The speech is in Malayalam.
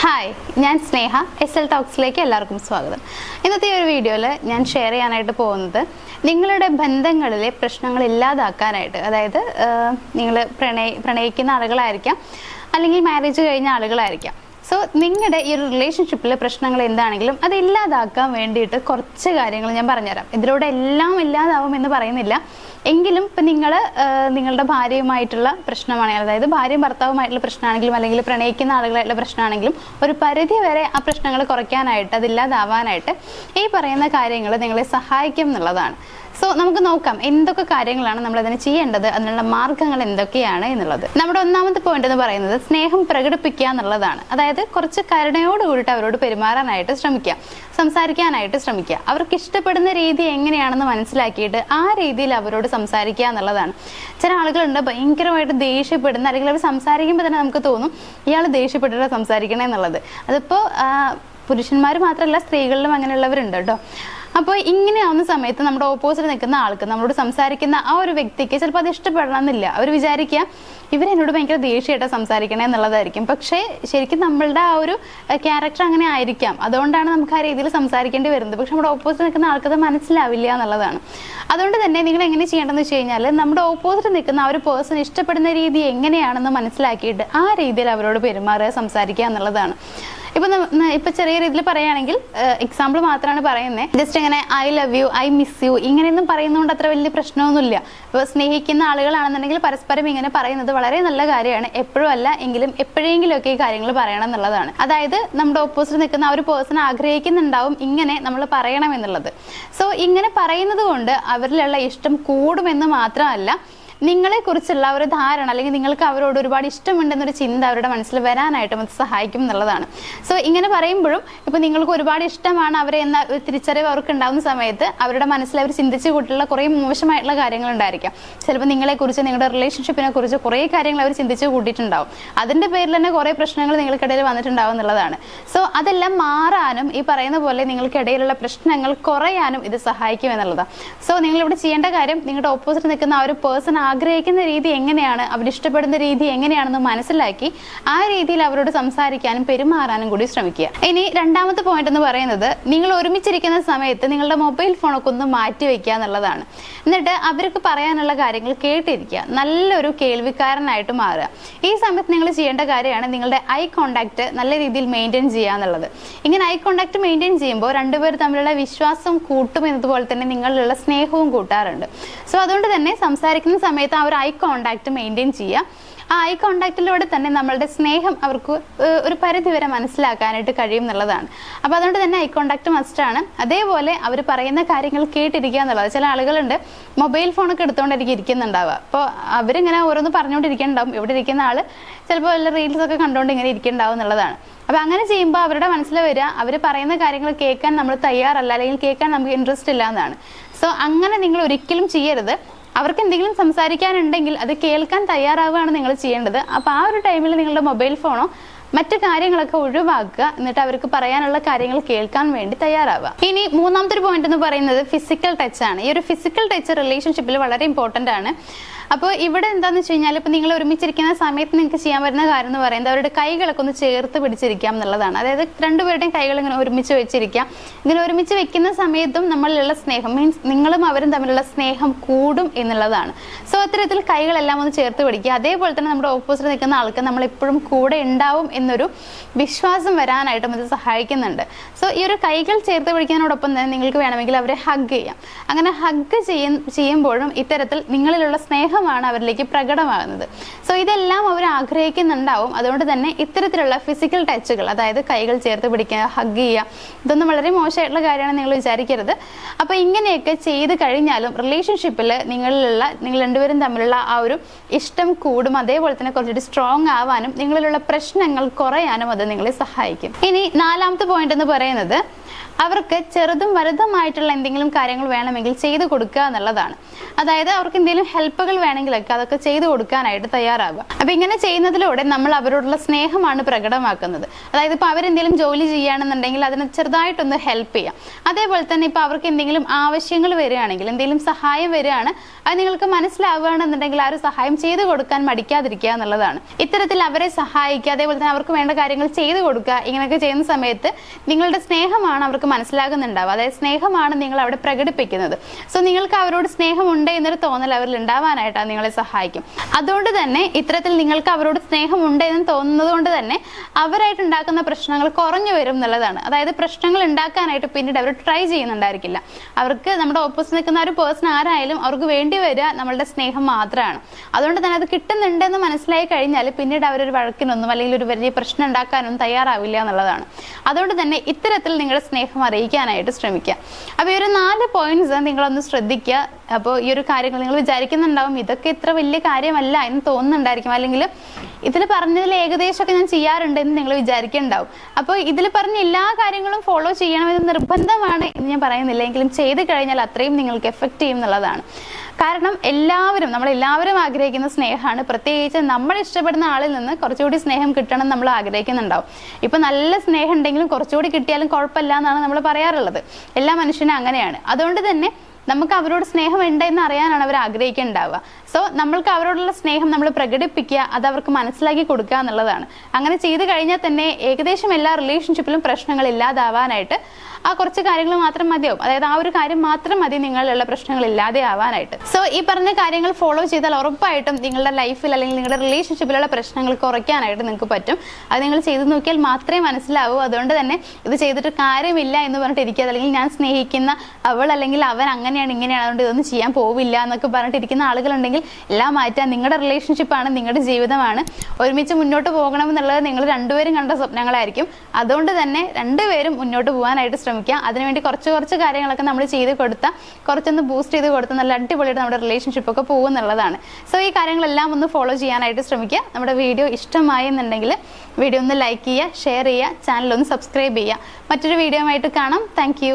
ഹായ്, ഞാൻ സ്നേഹ. SL ടോക്സിലേക്ക് എല്ലാവർക്കും സ്വാഗതം. ഇന്നത്തെ ഒരു വീഡിയോയിൽ ഞാൻ ഷെയർ ചെയ്യാനായിട്ട് പോകുന്നത് നിങ്ങളുടെ ബന്ധങ്ങളിലെ പ്രശ്നങ്ങൾ ഇല്ലാതാക്കാനായിട്ട്, അതായത് നിങ്ങൾ പ്രണയിക്കുന്ന ആളുകളായിരിക്കാം, അല്ലെങ്കിൽ മാരേജ് കഴിഞ്ഞ ആളുകളായിരിക്കാം. സോ നിങ്ങളുടെ ഈ ഒരു റിലേഷൻഷിപ്പിലെ പ്രശ്നങ്ങൾ എന്താണെങ്കിലും അത് ഇല്ലാതാക്കാൻ വേണ്ടിയിട്ട് കുറച്ച് കാര്യങ്ങൾ ഞാൻ പറഞ്ഞുതരാം. ഇതിലൂടെ എല്ലാം ഇല്ലാതാവും എന്ന് പറയുന്നില്ല, എങ്കിലും ഇപ്പം നിങ്ങളുടെ ഭാര്യയുമായിട്ടുള്ള പ്രശ്നമാണെങ്കിൽ, അതായത് ഭാര്യയും ഭർത്താവുമായിട്ടുള്ള പ്രശ്നമാണെങ്കിലും അല്ലെങ്കിൽ പ്രണയിക്കുന്ന ആളുകളായിട്ടുള്ള പ്രശ്നമാണെങ്കിലും ഒരു പരിധി വരെ ആ പ്രശ്നങ്ങൾ കുറയ്ക്കാനായിട്ട്, അതില്ലാതാവാനായിട്ട് ഈ പറയുന്ന കാര്യങ്ങൾ നിങ്ങളെ സഹായിക്കും എന്നുള്ളതാണ്. സോ നമുക്ക് നോക്കാം എന്തൊക്കെ കാര്യങ്ങളാണ് നമ്മൾ അതിന് ചെയ്യേണ്ടത്, അതിനുള്ള മാർഗങ്ങൾ എന്തൊക്കെയാണ് എന്നുള്ളത്. നമ്മുടെ ഒന്നാമത്തെ പോയിന്റ് എന്ന് പറയുന്നത് സ്നേഹം പ്രകടിപ്പിക്കുക എന്നുള്ളതാണ്. അതായത് കുറച്ച് കരുണയോട് കൂടിയിട്ട് അവരോട് പെരുമാറാനായിട്ട് ശ്രമിക്കുക, സംസാരിക്കാനായിട്ട് ശ്രമിക്കുക. അവർക്ക് ഇഷ്ടപ്പെടുന്ന രീതി എങ്ങനെയാണെന്ന് മനസ്സിലാക്കിയിട്ട് ആ രീതിയിൽ അവരോട് സംസാരിക്കുക എന്നുള്ളതാണ്. ചില ആളുകളുണ്ട് ഭയങ്കരമായിട്ട് ദേഷ്യപ്പെടുന്ന, അല്ലെങ്കിൽ അവർ സംസാരിക്കുമ്പോൾ തന്നെ നമുക്ക് തോന്നും ഇയാൾ ദേഷ്യപ്പെട്ടിട്ട് സംസാരിക്കണേ എന്നുള്ളത്. അതിപ്പോൾ പുരുഷന്മാർ മാത്രമല്ല, സ്ത്രീകളിലും അങ്ങനെയുള്ളവരുണ്ട് കേട്ടോ. അപ്പോൾ ഇങ്ങനെയാവുന്ന സമയത്ത് നമ്മുടെ ഓപ്പോസിറ്റ് നിൽക്കുന്ന ആൾക്ക്, നമ്മളോട് സംസാരിക്കുന്ന ആ ഒരു വ്യക്തിക്ക് ചിലപ്പോൾ അത് ഇഷ്ടപ്പെടണമെന്നില്ല. അവർ വിചാരിക്കുക ഇവരെന്നോട് ഭയങ്കര ദേഷ്യമായിട്ട് സംസാരിക്കണേ എന്നുള്ളതായിരിക്കും. പക്ഷേ ശരിക്കും നമ്മളുടെ ആ ഒരു ക്യാരക്ടർ അങ്ങനെ ആയിരിക്കാം, അതുകൊണ്ടാണ് നമുക്ക് ആ രീതിയിൽ സംസാരിക്കേണ്ടി വരുന്നത്. പക്ഷെ നമ്മുടെ ഓപ്പോസിറ്റ് നിൽക്കുന്ന ആൾക്കത് മനസ്സിലാവില്ല എന്നുള്ളതാണ്. അതുകൊണ്ട് തന്നെ നിങ്ങൾ എങ്ങനെ ചെയ്യേണ്ടതെന്ന് വെച്ച് കഴിഞ്ഞാൽ, നമ്മുടെ ഓപ്പോസിറ്റ് നിൽക്കുന്ന ആ ഒരു പേഴ്സൺ ഇഷ്ടപ്പെടുന്ന രീതി എങ്ങനെയാണെന്ന് മനസ്സിലാക്കിയിട്ട് ആ രീതിയിൽ അവരോട് പെരുമാറുക, സംസാരിക്കുക എന്നുള്ളതാണ്. ഇപ്പൊ ചെറിയ രീതിയിൽ പറയുകയാണെങ്കിൽ, എക്സാമ്പിൾ മാത്രമാണ് പറയുന്നത്, ജസ്റ്റ് ഇങ്ങനെ I love you, I miss you ഇങ്ങനെയൊന്നും പറയുന്നതുകൊണ്ട് അത്ര വലിയ പ്രശ്നമൊന്നുമില്ല. ഇപ്പോൾ സ്നേഹിക്കുന്ന ആളുകളാണെന്നുണ്ടെങ്കിൽ പരസ്പരം ഇങ്ങനെ പറയുന്നത് വളരെ നല്ല കാര്യമാണ്. എപ്പോഴും അല്ല എങ്കിലും എപ്പോഴെങ്കിലും ഒക്കെ ഈ കാര്യങ്ങൾ പറയണം എന്നുള്ളതാണ്. അതായത് നമ്മുടെ ഓപ്പോസിറ്റ് നിൽക്കുന്ന ആ ഒരു പേഴ്സൺ ആഗ്രഹിക്കുന്നുണ്ടാവും ഇങ്ങനെ നമ്മൾ പറയണം എന്നുള്ളത്. സോ ഇങ്ങനെ പറയുന്നത് കൊണ്ട് അവരിലുള്ള ഇഷ്ടം കൂടുമെന്ന് മാത്രമല്ല, നിങ്ങളെ കുറിച്ചുള്ള ഒരു ധാരണ, അല്ലെങ്കിൽ നിങ്ങൾക്ക് അവരോട് ഒരുപാട് ഇഷ്ടമുണ്ടെന്നൊരു ചിന്ത അവരുടെ മനസ്സിൽ വരാനായിട്ടും അത് സഹായിക്കും എന്നുള്ളതാണ്. സോ ഇങ്ങനെ പറയുമ്പോഴും ഇപ്പൊ നിങ്ങൾക്ക് ഒരുപാട് ഇഷ്ടമാണ് അവരെ എന്ന ഒരു തിരിച്ചറിവ് അവർക്ക് ഉണ്ടാകുന്ന സമയത്ത് അവരുടെ മനസ്സിൽ അവർ ചിന്തിച്ചു കൂട്ടിയുള്ള കുറേ മോശമായിട്ടുള്ള കാര്യങ്ങൾ ഉണ്ടായിരിക്കാം. ചിലപ്പോൾ നിങ്ങളെക്കുറിച്ച്, നിങ്ങളുടെ റിലേഷൻഷിപ്പിനെ കുറിച്ച് കുറേ കാര്യങ്ങൾ അവർ ചിന്തിച്ചു കൂട്ടിയിട്ടുണ്ടാവും. അതിന്റെ പേരിൽ തന്നെ കുറേ പ്രശ്നങ്ങൾ നിങ്ങൾക്കിടയിൽ വന്നിട്ടുണ്ടാവും എന്നുള്ളതാണ്. സോ അതെല്ലാം മാറാനും ഈ പറയുന്ന പോലെ നിങ്ങൾക്കിടയിലുള്ള പ്രശ്നങ്ങൾ കുറയാനും ഇത് സഹായിക്കും എന്നുള്ളതാണ്. സോ നിങ്ങളിവിടെ ചെയ്യേണ്ട കാര്യം, നിങ്ങളുടെ ഓപ്പോസിറ്റ് നിൽക്കുന്ന ആ ഒരു പേഴ്സൺ ആഗ്രഹിക്കുന്ന രീതി എങ്ങനെയാണ്, അവരിഷ്ടപ്പെടുന്ന രീതി എങ്ങനെയാണെന്ന് മനസ്സിലാക്കി ആ രീതിയിൽ അവരോട് സംസാരിക്കാനും പെരുമാറാനും കൂടി ശ്രമിക്കുക. ഇനി രണ്ടാമത്തെ പോയിന്റ് എന്ന് പറയുന്നത്, നിങ്ങൾ ഒരുമിച്ചിരിക്കുന്ന സമയത്ത് നിങ്ങളുടെ മൊബൈൽ ഫോണൊക്കെ ഒന്ന് മാറ്റി വെക്കുക എന്നുള്ളതാണ്. എന്നിട്ട് അവർക്ക് പറയാനുള്ള കാര്യങ്ങൾ കേട്ടിരിക്കുക, നല്ലൊരു കേൾവിക്കാരനായിട്ട് മാറുക. ഈ സമയത്ത് നിങ്ങൾ ചെയ്യേണ്ട കാര്യമാണ് നിങ്ങളുടെ ഐ കോണ്ടാക്ട് നല്ല രീതിയിൽ മെയിൻറ്റെയിൻ ചെയ്യുക എന്നുള്ളത്. ഇങ്ങനെ ഐ കോണ്ടാക്ട് മെയിൻറ്റെയിൻ ചെയ്യുമ്പോൾ രണ്ടുപേർ തമ്മിലുള്ള വിശ്വാസം കൂട്ടും, എന്നതുപോലെ തന്നെ നിങ്ങളിലുള്ള സ്നേഹവും കൂട്ടാറുണ്ട്. സോ അതുകൊണ്ട് തന്നെ സംസാരിക്കുന്ന സമയത്ത് ആ ഒരു ഐ കോണ്ടാക്ട് മെയിൻറ്റെയിൻ ചെയ്യുക. ആ ഐ കോണ്ടാക്റ്റിലൂടെ തന്നെ നമ്മളുടെ സ്നേഹം അവർക്ക് ഒരു പരിധി വരെ മനസ്സിലാക്കാനായിട്ട് കഴിയും എന്നുള്ളതാണ്. അപ്പോൾ അതുകൊണ്ട് തന്നെ ഐ കോണ്ടാക്ട് മസ്റ്റാണ്. അതേപോലെ അവർ പറയുന്ന കാര്യങ്ങൾ കേട്ടിരിക്കുക എന്നുള്ളത്. ചില ആളുകളുണ്ട് മൊബൈൽ ഫോണൊക്കെ എടുത്തുകൊണ്ടിരിക്കും ഇരിക്കുന്നുണ്ടാവുക. അപ്പോൾ അവരിങ്ങനെ ഓരോന്ന് പറഞ്ഞുകൊണ്ടിരിക്കുന്നുണ്ടാവും, ഇവിടെ ഇരിക്കുന്ന ആൾ ചിലപ്പോൾ വല്ല റീൽസൊക്കെ കണ്ടുകൊണ്ട് ഇങ്ങനെ ഇരിക്കുന്നുണ്ടാവും എന്നുള്ളതാണ്. അപ്പോൾ അങ്ങനെ ചെയ്യുമ്പോൾ അവരുടെ മനസ്സിൽ വരിക അവർ പറയുന്ന കാര്യങ്ങൾ കേൾക്കാൻ നമ്മൾ തയ്യാറല്ല, അല്ലെങ്കിൽ കേൾക്കാൻ നമുക്ക് ഇൻട്രസ്റ്റ് ഇല്ല എന്നാണ്. സോ അങ്ങനെ നിങ്ങൾ ഒരിക്കലും ചെയ്യരുത്. അവർക്ക് എന്തെങ്കിലും സംസാരിക്കാനുണ്ടെങ്കിൽ അത് കേൾക്കാൻ തയ്യാറാവുകയാണ് നിങ്ങൾ ചെയ്യേണ്ടത്. അപ്പോൾ ആ ഒരു ടൈമിൽ നിങ്ങളുടെ മൊബൈൽ ഫോണോ മറ്റു കാര്യങ്ങളൊക്കെ ഒഴിവാക്കുക, എന്നിട്ട് അവർക്ക് പറയാനുള്ള കാര്യങ്ങൾ കേൾക്കാൻ വേണ്ടി തയ്യാറാവുക. ഇനി മൂന്നാമത്തെ ഒരു പോയിന്റ് എന്ന് പറയുന്നത് ഫിസിക്കൽ ടച്ച് ആണ്. ഈ ഒരു ഫിസിക്കൽ ടച്ച് റിലേഷൻഷിപ്പിൽ വളരെ ഇമ്പോർട്ടൻ്റ് ആണ്. അപ്പോൾ ഇവിടെ എന്താണെന്ന് വെച്ച് കഴിഞ്ഞാൽ, ഇപ്പോൾ നിങ്ങൾ ഒരുമിച്ചിരിക്കുന്ന സമയത്ത് നിങ്ങൾക്ക് ചെയ്യാൻ പറ്റുന്ന കാര്യം എന്ന് പറയുന്നത് അവരുടെ കൈകളൊക്കെ ഒന്ന് ചേർത്ത് പിടിച്ചിരിക്കാം എന്നുള്ളതാണ്. അതായത് രണ്ടുപേരുടെയും കൈകൾ ഇങ്ങനെ ഒരുമിച്ച് വെച്ചിരിക്കാം. ഇങ്ങനെ ഒരുമിച്ച് വെക്കുന്ന സമയത്തും നമ്മളിലുള്ള സ്നേഹം, മീൻസ് നിങ്ങളും അവരും തമ്മിലുള്ള സ്നേഹം കൂടും എന്നുള്ളതാണ്. സോ അത്തരത്തിൽ കൈകളെല്ലാം ഒന്ന് ചേർത്ത് പിടിക്കുക. അതേപോലെ തന്നെ നമ്മുടെ ഓപ്പോസിറ്റ് നിൽക്കുന്ന ആൾക്ക് നമ്മളെപ്പോഴും കൂടെ ഉണ്ടാവും എന്നൊരു വിശ്വാസം വരാനായിട്ടും ഇത് സഹായിക്കുന്നുണ്ട്. സോ ഈ ഒരു കൈകൾ ചേർത്ത് പിടിക്കുന്നതിനോടൊപ്പം തന്നെ നിങ്ങൾക്ക് വേണമെങ്കിൽ അവരെ ഹഗ് ചെയ്യാം. അങ്ങനെ ഹഗ് ചെയ്യുമ്പോഴും ഇത്തരത്തിൽ നിങ്ങളിലുള്ള സ്നേഹമാണ് അവരിലേക്ക് പ്രകടമാകുന്നത്. സോ ഇതെല്ലാം അവർ ആഗ്രഹിക്കുന്നുണ്ടാവും. അതുകൊണ്ട് തന്നെ ഇത്തരത്തിലുള്ള ഫിസിക്കൽ ടച്ചുകൾ, അതായത് കൈകൾ ചേർത്ത് പിടിക്കുക, ഹഗ് ചെയ്യുക, ഇതൊന്നും വളരെ മോശമായിട്ടുള്ള കാര്യമാണ് നിങ്ങൾ വിചാരിക്കരുത്. അപ്പോൾ ഇങ്ങനെയൊക്കെ ചെയ്ത് കഴിഞ്ഞാലും റിലേഷൻഷിപ്പിൽ നിങ്ങൾ രണ്ടുപേരും തമ്മിലുള്ള ആ ഒരു ഇഷ്ടം കൂടും. അതേപോലെ തന്നെ കുറച്ചുകൂടി സ്ട്രോങ് ആവാനും നിങ്ങളിലുള്ള പ്രശ്നങ്ങൾ കുറയാനും അത് നിങ്ങളെ സഹായിക്കും. ഇനി നാലാമത്തെ പോയിന്റ് എന്ന് പറയുന്നത്, അവർക്ക് ചെറുതും വലുതുമായിട്ടുള്ള എന്തെങ്കിലും കാര്യങ്ങൾ വേണമെങ്കിൽ ചെയ്തു കൊടുക്കുക എന്നുള്ളതാണ്. അതായത് അവർക്ക് എന്തെങ്കിലും ഹെൽപ്പുകൾ വേണമെങ്കിലൊക്കെ അതൊക്കെ ചെയ്തു കൊടുക്കാനായിട്ട് തയ്യാറാവുക. അപ്പൊ ഇങ്ങനെ ചെയ്യുന്നതിലൂടെ നമ്മൾ അവരോടുള്ള സ്നേഹമാണ് പ്രകടമാക്കുന്നത്. അതായത് ഇപ്പൊ അവരെന്തെങ്കിലും ജോലി ചെയ്യുകയാണെന്നുണ്ടെങ്കിൽ അതിനെ ചെറുതായിട്ടൊന്ന് ഹെൽപ്പ് ചെയ്യാം. അതേപോലെ തന്നെ ഇപ്പൊ അവർക്ക് എന്തെങ്കിലും ആവശ്യങ്ങൾ വരികയാണെങ്കിൽ, എന്തെങ്കിലും സഹായം വരികയാണ്, അത് നിങ്ങൾക്ക് മനസ്സിലാവുകയാണെന്നുണ്ടെങ്കിൽ ആ ഒരു സഹായം ചെയ്തു കൊടുക്കാൻ മടിക്കാതിരിക്കുക എന്നുള്ളതാണ്. ഇത്തരത്തിൽ അവരെ സഹായിക്കുക, അതേപോലെ തന്നെ അവർക്ക് വേണ്ട കാര്യങ്ങൾ ചെയ്തു കൊടുക്കുക. ഇങ്ങനെയൊക്കെ ചെയ്യുന്ന സമയത്ത് നിങ്ങളുടെ സ്നേഹമാണ് അവർക്ക് മനസ്സിലാകുന്നുണ്ടാവുക. അതായത് സ്നേഹമാണ് നിങ്ങൾ അവിടെ പ്രകടിപ്പിക്കുന്നത്. സോ നിങ്ങൾക്ക് അവരോട് സ്നേഹമുണ്ട് എന്നൊരു തോന്നൽ അവരിൽ ഉണ്ടാവാനായിട്ട് അത് നിങ്ങളെ സഹായിക്കും. അതുകൊണ്ട് തന്നെ ഇത്തരത്തിൽ നിങ്ങൾക്ക് അവരോട് സ്നേഹമുണ്ട് എന്ന് തോന്നുന്നത് കൊണ്ട് തന്നെ അവരായിട്ട് ഉണ്ടാക്കുന്ന പ്രശ്നങ്ങൾ കുറഞ്ഞു വരും എന്നുള്ളതാണ്. അതായത് പ്രശ്നങ്ങൾ ഉണ്ടാക്കാനായിട്ട് പിന്നീട് അവർ ട്രൈ ചെയ്യുന്നുണ്ടായിരിക്കില്ല. അവർക്ക് നമ്മുടെ ഓപ്പോസിറ്റ് നിൽക്കുന്ന ഒരു പേഴ്സൺ ആരായാലും അവർക്ക് വേണ്ടി വരിക നമ്മളുടെ സ്നേഹം മാത്രമാണ്. അതുകൊണ്ട് തന്നെ അത് കിട്ടുന്നുണ്ടെന്ന് മനസ്സിലായി കഴിഞ്ഞാൽ പിന്നീട് അവരൊരു വഴക്കിനൊന്നും അല്ലെങ്കിൽ ഒരു വലിയ പ്രശ്നം ഉണ്ടാക്കാനൊന്നും തയ്യാറാവില്ല എന്നുള്ളതാണ്. അതുകൊണ്ട് തന്നെ ഇത്തരത്തിൽ നിങ്ങളുടെ സ്നേഹം അറിയിക്കാനായിട്ട് ശ്രമിക്കുക. അപ്പോൾ ഈ ഒരു 4 പോയിന്റ്സ് നിങ്ങളൊന്ന് ശ്രദ്ധിക്കുക. അപ്പോൾ ഈ ഒരു കാര്യങ്ങൾ നിങ്ങൾ വിചാരിക്കുന്നുണ്ടാവും ഇതൊക്കെ ഇത്ര വലിയ കാര്യമല്ല എന്ന് തോന്നുന്നുണ്ടായിരിക്കും, അല്ലെങ്കിൽ ഇതിൽ പറഞ്ഞതിൽ ഏകദേശമൊക്കെ ഞാൻ ചെയ്യാറുണ്ട് എന്ന് നിങ്ങൾ വിചാരിക്കുന്നുണ്ടാവും. അപ്പോൾ ഇതിൽ പറഞ്ഞ എല്ലാ കാര്യങ്ങളും ഫോളോ ചെയ്യണമെന്ന് നിർബന്ധമാണ് എന്ന് ഞാൻ പറയുന്നില്ല, എങ്കിലും ചെയ്ത് കഴിഞ്ഞാൽ അത്രയും നിങ്ങൾക്ക് എഫക്റ്റ് ചെയ്യും എന്നുള്ളതാണ്. കാരണം നമ്മളെല്ലാവരും ആഗ്രഹിക്കുന്ന സ്നേഹമാണ്. പ്രത്യേകിച്ച് നമ്മൾ ഇഷ്ടപ്പെടുന്ന ആളിൽ നിന്ന് കുറച്ചുകൂടി സ്നേഹം കിട്ടണം നമ്മൾ ആഗ്രഹിക്കുന്നുണ്ടാവും. ഇപ്പൊ നല്ല സ്നേഹം ഉണ്ടെങ്കിലും കുറച്ചുകൂടി കിട്ടിയാലും കുഴപ്പമില്ല എന്നാണ് നമ്മൾ പറയാറുള്ളത്. എല്ലാ മനുഷ്യനും അങ്ങനെയാണ്. അതുകൊണ്ട് തന്നെ നമുക്ക് അവരോട് സ്നേഹം ഉണ്ട് എന്ന് അറിയാനാണ് അവർ ആഗ്രഹിക്കുന്നുണ്ടാവുക. സോ നമ്മൾക്ക് അവരോടുള്ള സ്നേഹം നമ്മൾ പ്രകടിപ്പിക്കുക, അത് അവർക്ക് മനസ്സിലാക്കി കൊടുക്കുക എന്നുള്ളതാണ്. അങ്ങനെ ചെയ്തു കഴിഞ്ഞാൽ തന്നെ ഏകദേശം എല്ലാ റിലേഷൻഷിപ്പിലും പ്രശ്നങ്ങൾ ഇല്ലാതാവാനായിട്ട് ആ കുറച്ച് കാര്യങ്ങൾ മാത്രം മതിയാവും. അതായത് ആ ഒരു കാര്യം മാത്രം മതി നിങ്ങളിലുള്ള പ്രശ്നങ്ങൾ ഇല്ലാതെ ആവാനായിട്ട്. സോ ഈ പറഞ്ഞ കാര്യങ്ങൾ ഫോളോ ചെയ്താൽ ഉറപ്പായിട്ടും നിങ്ങളുടെ ലൈഫിൽ അല്ലെങ്കിൽ നിങ്ങളുടെ റിലേഷൻഷിപ്പിലുള്ള പ്രശ്നങ്ങൾ കുറയ്ക്കാനായിട്ട് നിങ്ങൾക്ക് പറ്റും. അത് നിങ്ങൾ ചെയ്തു നോക്കിയാൽ മാത്രമേ മനസ്സിലാവൂ. അതുകൊണ്ട് തന്നെ ഇത് ചെയ്തിട്ട് കാര്യമില്ല എന്ന് പറഞ്ഞിട്ട് ഇരിക്കുക, അല്ലെങ്കിൽ ഞാൻ സ്നേഹിക്കുന്ന അവൾ അല്ലെങ്കിൽ അവൻ അങ്ങനെയാണ് ഇങ്ങനെയാണ്, അതുകൊണ്ട് ഇതൊന്നും ചെയ്യാൻ പോവില്ല എന്നൊക്കെ പറഞ്ഞിട്ടിരിക്കുന്ന ആളുകളുണ്ടെങ്കിൽ എല്ലാം മാറ്റാൻ. നിങ്ങളുടെ റിലേഷൻഷിപ്പാണ്, നിങ്ങളുടെ ജീവിതമാണ്. ഒരുമിച്ച് മുന്നോട്ട് പോകണമെന്നുള്ളത് നിങ്ങൾ രണ്ടുപേരും കണ്ട സ്വപ്നങ്ങളായിരിക്കും. അതുകൊണ്ട് തന്നെ രണ്ടുപേരും മുന്നോട്ട് പോകാനായിട്ട് ശ്രമിക്കുക. അതിനുവേണ്ടി കുറച്ച് കാര്യങ്ങളൊക്കെ നമ്മൾ ചെയ്ത് കൊടുത്താൽ, കുറച്ചൊന്ന് ബൂസ്റ്റ് ചെയ്ത് കൊടുത്താൽ നല്ല അടിപൊളിയായിട്ട് നമ്മുടെ റിലേഷൻഷിപ്പ് ഒക്കെ പോകുന്നുള്ളതാണ്. സോ ഈ കാര്യങ്ങളെല്ലാം ഒന്ന് ഫോളോ ചെയ്യാനായിട്ട് ശ്രമിക്കുക. നമ്മുടെ വീഡിയോ ഇഷ്ടമായെന്നുണ്ടെങ്കിൽ വീഡിയോ ഒന്ന് ലൈക്ക് ചെയ്യുക, ഷെയർ ചെയ്യുക, ചാനൽ ഒന്ന് സബ്സ്ക്രൈബ് ചെയ്യുക. മറ്റൊരു വീഡിയോ ആയിട്ട് കാണാം. Thank you.